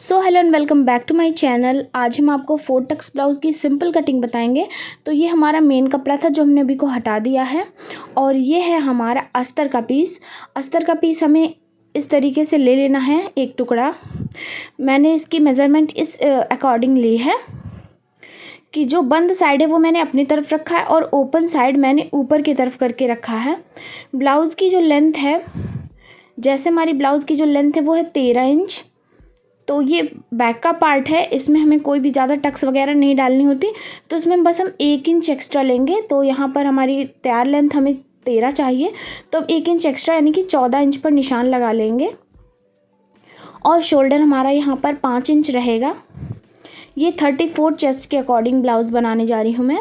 So hello and welcome back to my channel. आज हम आपको 4 टक्स ब्लाउज़ की सिंपल कटिंग बताएंगे। तो ये हमारा मेन कपड़ा था जो हमने अभी को हटा दिया है और ये है हमारा अस्तर का पीस। अस्तर का पीस हमें इस तरीके से ले लेना है, एक टुकड़ा। मैंने इसकी मेज़रमेंट इस अकॉर्डिंग ली है कि जो बंद साइड है वो मैंने अपनी तरफ रखा है और ओपन साइड मैंने ऊपर की तरफ करके रखा है। ब्लाउज़ की जो लेंथ है, जैसे हमारी ब्लाउज़ की जो लेंथ है वो है 13 इंच। तो ये बैक का पार्ट है, इसमें हमें कोई भी ज़्यादा टक्स वगैरह नहीं डालनी होती, तो इसमें बस हम 1 इंच एक्स्ट्रा लेंगे। तो यहाँ पर हमारी तैयार लेंथ हमें 13 चाहिए, तो अब 1 इंच एक्स्ट्रा यानी कि 14 इंच पर निशान लगा लेंगे। और शोल्डर हमारा यहाँ पर 5 इंच रहेगा। ये 34 चेस्ट के अकॉर्डिंग ब्लाउज़ बनाने जा रही हूँ मैं।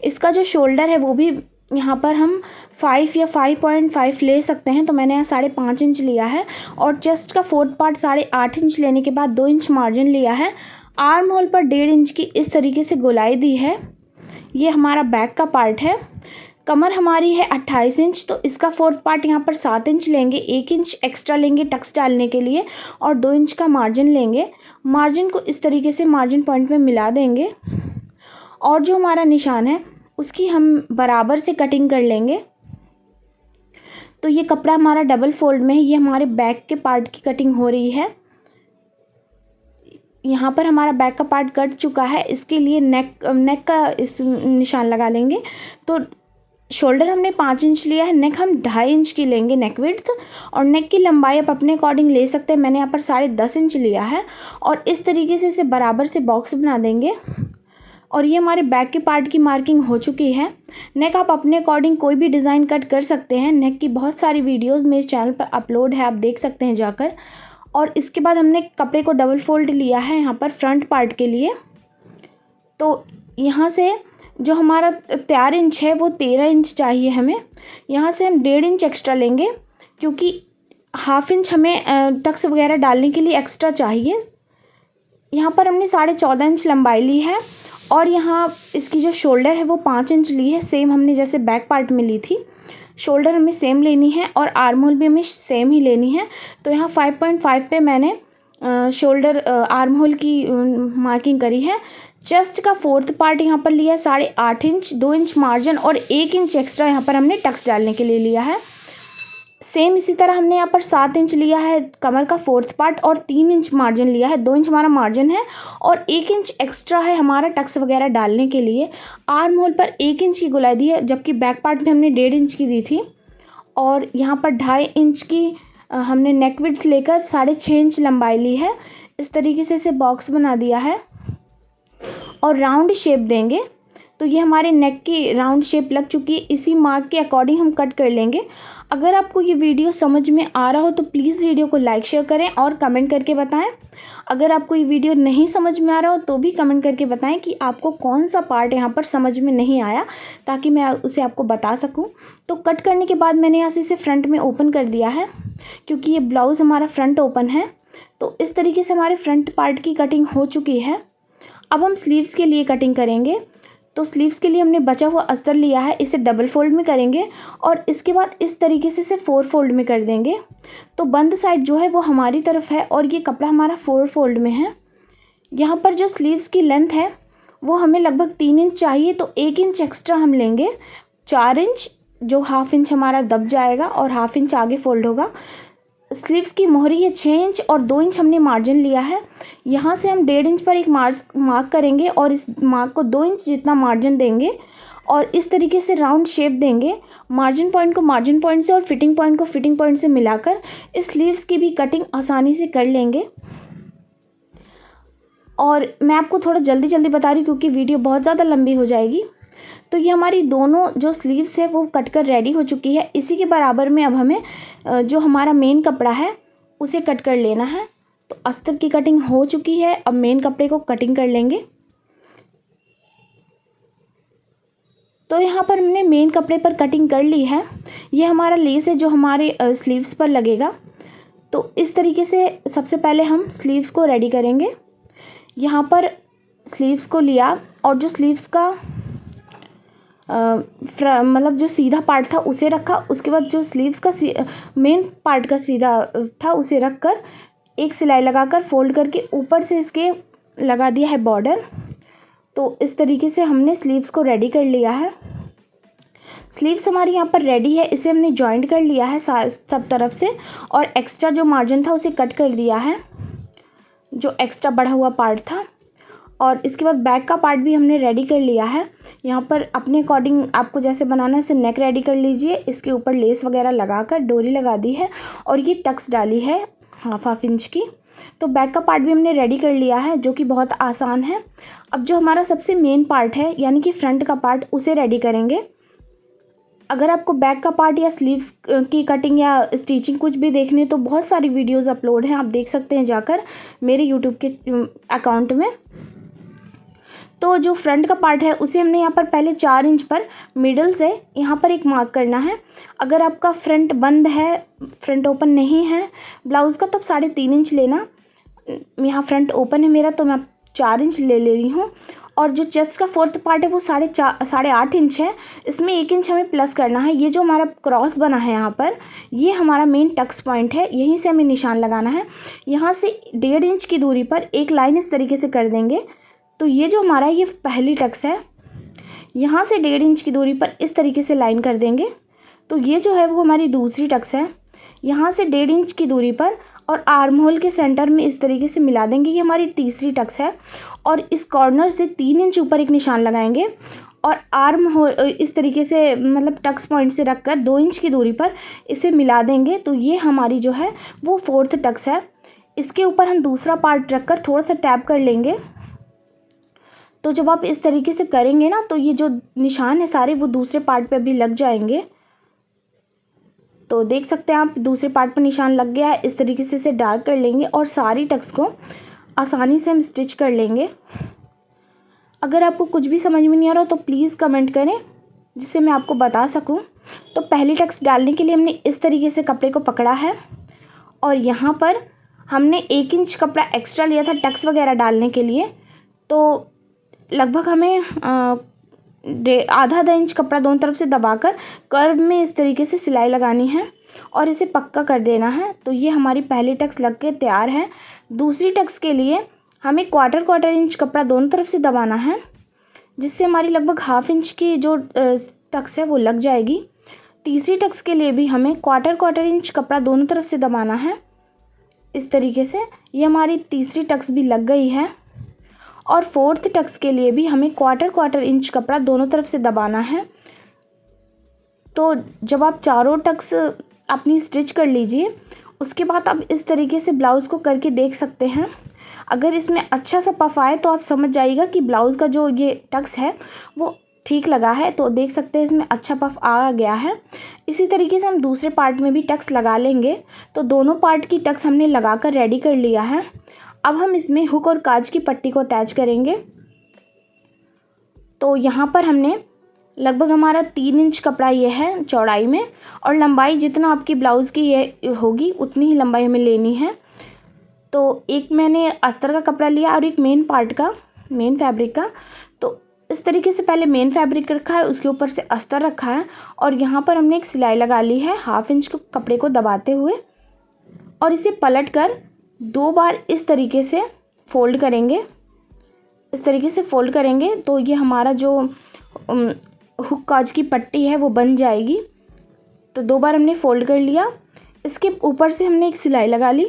इसका जो शोल्डर है वो भी यहाँ पर हम 5 या 5.5 ले सकते हैं, तो मैंने यहाँ 5.5 इंच लिया है। और चेस्ट का 4th पार्ट 8.5 इंच लेने के बाद 2 इंच मार्जिन लिया है। आर्म होल पर 1.5 इंच की इस तरीके से गोलाई दी है। ये हमारा बैक का पार्ट है। कमर हमारी है 28 इंच, तो इसका 4th पार्ट यहाँ पर 7 इंच लेंगे। 1 इंच एक्स्ट्रा लेंगे टक्स डालने के लिए और 2 इंच का मार्जिन लेंगे। मार्जिन को इस तरीके से मार्जिन पॉइंट में मिला देंगे और जो हमारा निशान है उसकी हम बराबर से कटिंग कर लेंगे। तो ये कपड़ा हमारा डबल फोल्ड में है, ये हमारे बैक के पार्ट की कटिंग हो रही है। यहाँ पर हमारा बैक का पार्ट कट चुका है, इसके लिए नेक का इस निशान लगा लेंगे। तो शोल्डर हमने 5 इंच लिया है, नेक हम 2.5 इंच की लेंगे नेक विड्थ। और नेक की लंबाई आप अपने अकॉर्डिंग ले सकते हैं, मैंने यहाँ पर 10.5 इंच लिया है। और इस तरीके से इसे बराबर से बॉक्स बना देंगे। और ये हमारे बैक के पार्ट की मार्किंग हो चुकी है। नेक आप अपने अकॉर्डिंग कोई भी डिज़ाइन कट कर सकते हैं। नेक की बहुत सारी वीडियोस मेरे चैनल पर अपलोड है, आप देख सकते हैं जाकर। और इसके बाद हमने कपड़े को डबल फोल्ड लिया है यहाँ पर फ्रंट पार्ट के लिए। तो यहाँ से जो हमारा तैयार इंच है वो 13 इंच चाहिए हमें। यहाँ से हम 1.5 इंच एक्स्ट्रा लेंगे क्योंकि 1/2 इंच हमें टक्स वगैरह डालने के लिए एक्स्ट्रा चाहिए। यहाँ पर हमने 14.5 इंच लंबाई ली है और यहाँ इसकी जो शोल्डर है वो 5 इंच ली है, सेम हमने जैसे बैक पार्ट में ली थी। शोल्डर हमें सेम लेनी है और आर्म होल भी हमें सेम ही लेनी है। तो यहाँ 5.5 पे मैंने शोल्डर आर्म होल की मार्किंग करी है। चेस्ट का 4th पार्ट यहाँ पर लिया है 8.5 इंच, 2 इंच मार्जिन और 1 इंच एक्स्ट्रा यहाँ पर हमने टक्स डालने के लिए लिया है। सेम इसी तरह हमने यहाँ पर 7 इंच लिया है कमर का 4th पार्ट और 3 इंच मार्जिन लिया है। 2 इंच हमारा मार्जिन है और 1 इंच एक्स्ट्रा है हमारा टक्स वगैरह डालने के लिए। आर्म होल पर 1 इंच की गोलाई दी है, जबकि बैक पार्ट में हमने 1.5 इंच की दी थी। और यहाँ पर 2.5 इंच की हमने नेक विड्थ लेकर 6.5 इंच लंबाई ली है। इस तरीके से इसे बॉक्स बना दिया है और राउंड शेप देंगे। तो ये हमारे नेक की राउंड शेप लग चुकी है, इसी मार्क के अकॉर्डिंग हम कट कर लेंगे। अगर आपको ये वीडियो समझ में आ रहा हो तो प्लीज़ वीडियो को लाइक शेयर करें और कमेंट करके बताएं। अगर आपको ये वीडियो नहीं समझ में आ रहा हो तो भी कमेंट करके बताएं कि आपको कौन सा पार्ट यहाँ पर समझ में नहीं आया, ताकि मैं उसे आपको बता सकूँ। तो कट करने के बाद मैंने यहाँ से इसे फ्रंट में ओपन कर दिया है क्योंकि ये ब्लाउज़ हमारा फ्रंट ओपन है। तो इस तरीके से हमारे फ्रंट पार्ट की कटिंग हो चुकी है। अब हम स्लीव्स के लिए कटिंग करेंगे। तो स्लीव्स के लिए हमने बचा हुआ अस्तर लिया है, इसे डबल फोल्ड में करेंगे और इसके बाद इस तरीके से इसे 4 फोल्ड में कर देंगे। तो बंद साइड जो है वो हमारी तरफ है और ये कपड़ा हमारा 4 फोल्ड में है। यहाँ पर जो स्लीव्स की लेंथ है वो हमें लगभग 3 इंच चाहिए, तो 1 इंच एक्स्ट्रा हम लेंगे, 4 इंच, जो 1/2 इंच हमारा दब जाएगा और 1/2 इंच आगे फोल्ड होगा। स्लीव्स की मोहरी है 6 इंच और 2 इंच हमने मार्जिन लिया है। यहाँ से हम 1.5 इंच पर एक मार्क करेंगे और इस मार्क को 2 इंच जितना मार्जिन देंगे और इस तरीके से राउंड शेप देंगे। मार्जिन पॉइंट को मार्जिन पॉइंट से और फिटिंग पॉइंट को फिटिंग पॉइंट से मिलाकर इस स्लीव्स की भी कटिंग आसानी से कर लेंगे। और मैं आपको थोड़ा जल्दी जल्दी बता रही हूँ क्योंकि वीडियो बहुत ज़्यादा लंबी हो जाएगी। तो ये हमारी दोनों जो स्लीव्स है वो कट कर रेडी हो चुकी है। इसी के बराबर में अब हमें जो हमारा मेन कपड़ा है उसे कट कर लेना है। तो अस्तर की कटिंग हो चुकी है, अब मेन कपड़े को कटिंग कर लेंगे। तो यहाँ पर हमने मेन कपड़े पर कटिंग कर ली है। ये हमारा लेस है जो हमारे स्लीव्स पर लगेगा। तो इस तरीके से सबसे पहले हम स्लीव्स को रेडी करेंगे। यहाँ पर स्लीव्स को लिया और जो स्लीव्स का मतलब जो सीधा पार्ट था उसे रखा। उसके बाद जो स्लीव्स का मेन पार्ट का सीधा था उसे रख कर एक सिलाई लगाकर फोल्ड करके ऊपर से इसके लगा दिया है बॉर्डर। तो इस तरीके से हमने स्लीव्स को रेडी कर लिया है। स्लीव्स हमारी यहाँ पर रेडी है, इसे हमने जॉइंट कर लिया है सब तरफ से, और एक्स्ट्रा जो मार्जिन था उसे कट कर दिया है, जो एक्स्ट्रा बढ़ा हुआ पार्ट था। और इसके बाद बैक का पार्ट भी हमने रेडी कर लिया है। यहाँ पर अपने अकॉर्डिंग आपको जैसे बनाना है इसे नेक रेडी कर लीजिए। इसके ऊपर लेस वगैरह लगाकर डोरी लगा दी है और ये टक्स डाली है हाफ इंच की। तो बैक का पार्ट भी हमने रेडी कर लिया है, जो कि बहुत आसान है। अब जो हमारा सबसे मेन पार्ट है यानी कि फ्रंट का पार्ट, उसे रेडी करेंगे। अगर आपको बैक का पार्ट या स्लीव्स की कटिंग या स्टिचिंग कुछ भी देखनी है तो बहुत सारी वीडियोस अपलोड हैं, आप देख सकते हैं जाकर मेरे यूट्यूब के अकाउंट में। तो जो फ्रंट का पार्ट है उसे हमने यहाँ पर पहले 4 इंच पर मिडल से यहाँ पर एक मार्क करना है। अगर आपका फ्रंट बंद है, फ्रंट ओपन नहीं है ब्लाउज़ का, तो आप 3.5 इंच लेना। यहाँ फ्रंट ओपन है मेरा, तो मैं 4 इंच ले रही हूँ। और जो चेस्ट का 4th पार्ट है वो 8.5 इंच है, इसमें 1 इंच हमें प्लस करना है। ये जो हमारा क्रॉस बना है यहाँ पर, ये हमारा मेन टक्स पॉइंट है, यहीं से हमें निशान लगाना है। यहाँ से 1.5 इंच की दूरी पर एक लाइन इस तरीके से कर देंगे। तो ये जो हमारा ये पहली टक्स है, यहाँ से 1.5 इंच की दूरी पर इस तरीके से लाइन कर देंगे। तो ये जो है वो हमारी दूसरी टक्स है, यहाँ से 1.5 इंच की दूरी पर और आर्म होल के सेंटर में इस तरीके से मिला देंगे। ये हमारी तीसरी टक्स है। और इस कॉर्नर से 3 इंच ऊपर एक निशान लगाएंगे और आर्म होल इस तरीके से मतलब टक्स पॉइंट से रखकर 2 इंच की दूरी पर इसे मिला देंगे। तो ये हमारी जो है वो 4th टक्स है। इसके ऊपर हम दूसरा पार्ट रखकर थोड़ा सा टैप कर लेंगे। तो जब आप इस तरीके से करेंगे ना, तो ये जो निशान है सारे वो दूसरे पार्ट पे भी लग जाएंगे। तो देख सकते हैं आप, दूसरे पार्ट पर निशान लग गया है। इस तरीके से इसे डार्क कर लेंगे और सारी टक्स को आसानी से हम स्टिच कर लेंगे। अगर आपको कुछ भी समझ में नहीं आ रहा तो प्लीज़ कमेंट करें, जिससे मैं आपको बता सकूं। तो पहली टक्स डालने के लिए हमने इस तरीके से कपड़े को पकड़ा है और यहाँ पर हमने 1 इंच कपड़ा एक्स्ट्रा लिया था टक्स वगैरह डालने के लिए। तो लगभग हमें आधा इंच कपड़ा दोनों तरफ से दबाकर कर्व में इस तरीके से सिलाई लगानी है और इसे पक्का कर देना है। तो ये हमारी पहली टक्स लग के तैयार है। दूसरी टक्स के लिए हमें क्वार्टर इंच कपड़ा दोनों तरफ से दबाना है, जिससे हमारी लगभग ½ इंच की जो टक्स है वो लग जाएगी। तीसरी टक्स के लिए भी हमें क्वार्टर इंच कपड़ा दोनों तरफ से दबाना है इस तरीके से। ये हमारी तीसरी टक्स भी लग गई है। और 4th टक्स के लिए भी हमें क्वार्टर इंच कपड़ा दोनों तरफ से दबाना है। तो जब आप चारों टक्स अपनी स्टिच कर लीजिए, उसके बाद आप इस तरीके से ब्लाउज़ को करके देख सकते हैं। अगर इसमें अच्छा सा पफ आए तो आप समझ जाइएगा कि ब्लाउज़ का जो ये टक्स है वो ठीक लगा है। तो देख सकते हैं इसमें अच्छा पफ आ गया है। इसी तरीके से हम दूसरे पार्ट में भी टक्स लगा लेंगे। तो दोनों पार्ट की टक्स हमने लगा कर रेडी कर लिया है। अब हम इसमें हुक और काज की पट्टी को अटैच करेंगे। तो यहाँ पर हमने लगभग हमारा 3 इंच कपड़ा ये है चौड़ाई में, और लंबाई जितना आपकी ब्लाउज़ की ये होगी उतनी ही लंबाई हमें लेनी है। तो एक मैंने अस्तर का कपड़ा लिया और एक मेन पार्ट का, मेन फैब्रिक का। तो इस तरीके से पहले मेन फैब्रिक रखा है, उसके ऊपर से अस्तर रखा है और यहाँ पर हमने एक सिलाई लगा ली है ½ इंच को कपड़े को दबाते हुए, और इसे पलट कर 2 बार इस तरीके से फोल्ड करेंगे। इस तरीके से फोल्ड करेंगे तो ये हमारा जो हुक काज की पट्टी है वो बन जाएगी। तो 2 बार हमने फोल्ड कर लिया। इसके ऊपर से हमने एक सिलाई लगा ली।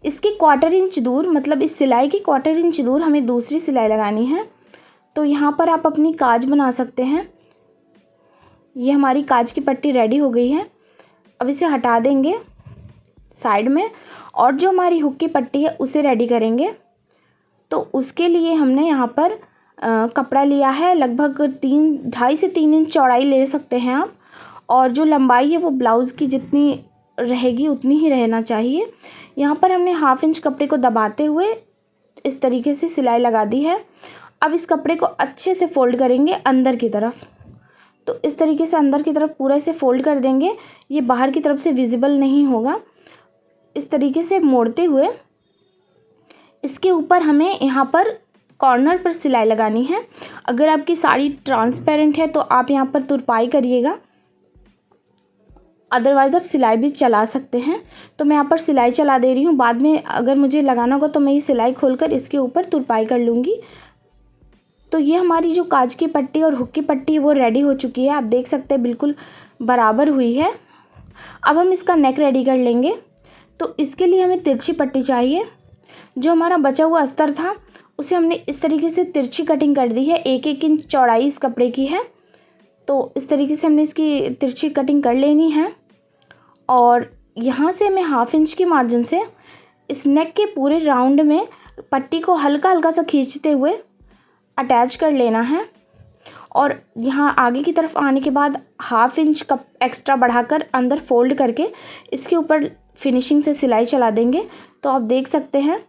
इसके क्वार्टर इंच दूर, मतलब इस सिलाई की क्वार्टर इंच दूर हमें दूसरी सिलाई लगानी है। तो यहाँ पर आप अपनी काज बना सकते हैं। ये हमारी काज की पट्टी रेडी हो गई है। अब इसे हटा देंगे साइड में, और जो हमारी हुक की पट्टी है उसे रेडी करेंगे। तो उसके लिए हमने यहाँ पर कपड़ा लिया है, लगभग 2.5 से 3 इंच चौड़ाई ले सकते हैं आप, और जो लंबाई है वो ब्लाउज़ की जितनी रहेगी उतनी ही रहना चाहिए। यहाँ पर हमने ½ इंच कपड़े को दबाते हुए इस तरीके से सिलाई लगा दी है। अब इस कपड़े को अच्छे से फोल्ड करेंगे अंदर की तरफ। तो इस तरीके से अंदर की तरफ पूरा इसे फोल्ड कर देंगे, ये बाहर की तरफ से विजिबल नहीं होगा। इस तरीके से मोड़ते हुए इसके ऊपर हमें यहाँ पर कॉर्नर पर सिलाई लगानी है। अगर आपकी साड़ी ट्रांसपेरेंट है तो आप यहाँ पर तुरपाई करिएगा। अदरवाइज़ आप सिलाई भी चला सकते हैं। तो मैं यहाँ पर सिलाई चला दे रही हूँ, बाद में अगर मुझे लगाना होगा तो मैं ये सिलाई खोलकर इसके ऊपर तुरपाई कर लूँगी। तो ये हमारी जो काज की पट्टी और हुक की पट्टी वो रेडी हो चुकी है, आप देख सकते हैं बिल्कुल बराबर हुई है। अब हम इसका नेक रेडी कर लेंगे। तो इसके लिए हमें तिरछी पट्टी चाहिए। जो हमारा बचा हुआ अस्तर था उसे हमने इस तरीके से तिरछी कटिंग कर दी है। 1-1 इंच चौड़ाई इस कपड़े की है, तो इस तरीके से हमने इसकी तिरछी कटिंग कर लेनी है। और यहाँ से हमें 1/2 इंच की मार्जिन से इस नेक के पूरे राउंड में पट्टी को हल्का हल्का सा खींचते हुए अटैच कर लेना है। और यहाँ आगे की तरफ आने के बाद 1/2 इंच का एक्स्ट्रा बढ़ाकर अंदर फोल्ड करके इसके ऊपर फिनिशिंग से सिलाई चला देंगे। तो आप देख सकते हैं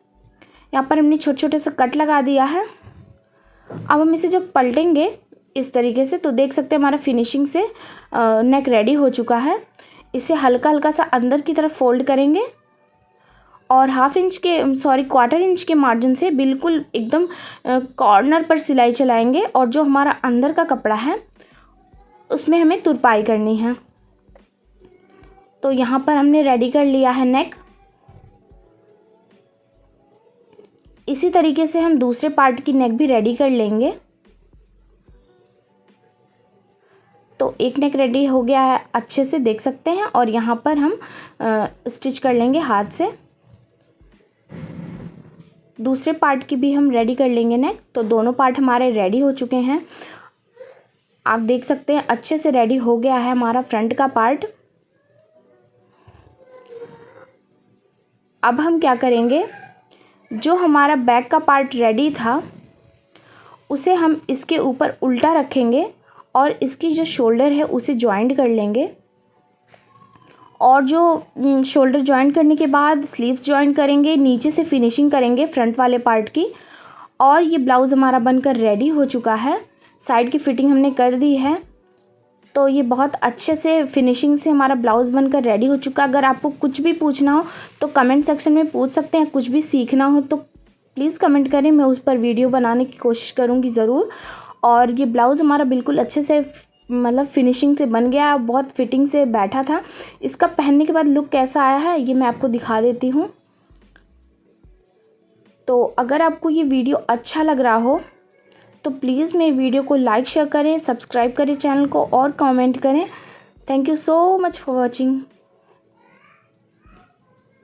यहाँ पर हमने छोटे छोटे से कट लगा दिया है। अब हम इसे जब पलटेंगे इस तरीके से तो देख सकते हैं हमारा फिनिशिंग से नेक रेडी हो चुका है। इसे हल्का हल्का सा अंदर की तरफ फोल्ड करेंगे और 1/4 इंच के मार्जिन से बिल्कुल एकदम कॉर्नर पर सिलाई चलाएंगे। और जो हमारा अंदर का कपड़ा है उसमें हमें तुरपाई करनी है। तो यहाँ पर हमने रेडी कर लिया है नेक। इसी तरीके से हम दूसरे पार्ट की नेक भी रेडी कर लेंगे। तो एक नेक रेडी हो गया है, अच्छे से देख सकते हैं। और यहाँ पर हम स्टिच कर लेंगे हाथ से। दूसरे पार्ट की भी हम रेडी कर लेंगे नेक। तो दोनों पार्ट हमारे रेडी हो चुके हैं, आप देख सकते हैं अच्छे से रेडी हो गया है हमारा फ्रंट का पार्ट। अब हम क्या करेंगे, जो हमारा बैक का पार्ट रेडी था उसे हम इसके ऊपर उल्टा रखेंगे और इसकी जो शोल्डर है उसे जॉइंट कर लेंगे। और जो शोल्डर जॉइंट करने के बाद स्लीव्स जॉइंट करेंगे, नीचे से फिनिशिंग करेंगे फ्रंट वाले पार्ट की। और ये ब्लाउज़ हमारा बनकर रेडी हो चुका है। साइड की फिटिंग हमने कर दी है। तो ये बहुत अच्छे से फिनिशिंग से हमारा ब्लाउज़ बनकर रेडी हो चुका है। अगर आपको कुछ भी पूछना हो तो कमेंट सेक्शन में पूछ सकते हैं। कुछ भी सीखना हो तो प्लीज़ कमेंट करें, मैं उस पर वीडियो बनाने की कोशिश करूँगी ज़रूर। और ये ब्लाउज़ हमारा बिल्कुल अच्छे से मतलब फिनिशिंग से बन गया, बहुत फिटिंग से बैठा था। इसका पहनने के बाद लुक कैसा आया है ये मैं आपको दिखा देती हूँ। तो अगर आपको ये वीडियो अच्छा लग रहा हो तो प्लीज़ मेरे वीडियो को लाइक शेयर करें, सब्सक्राइब करें चैनल को और कमेंट करें। Thank you so much for watching.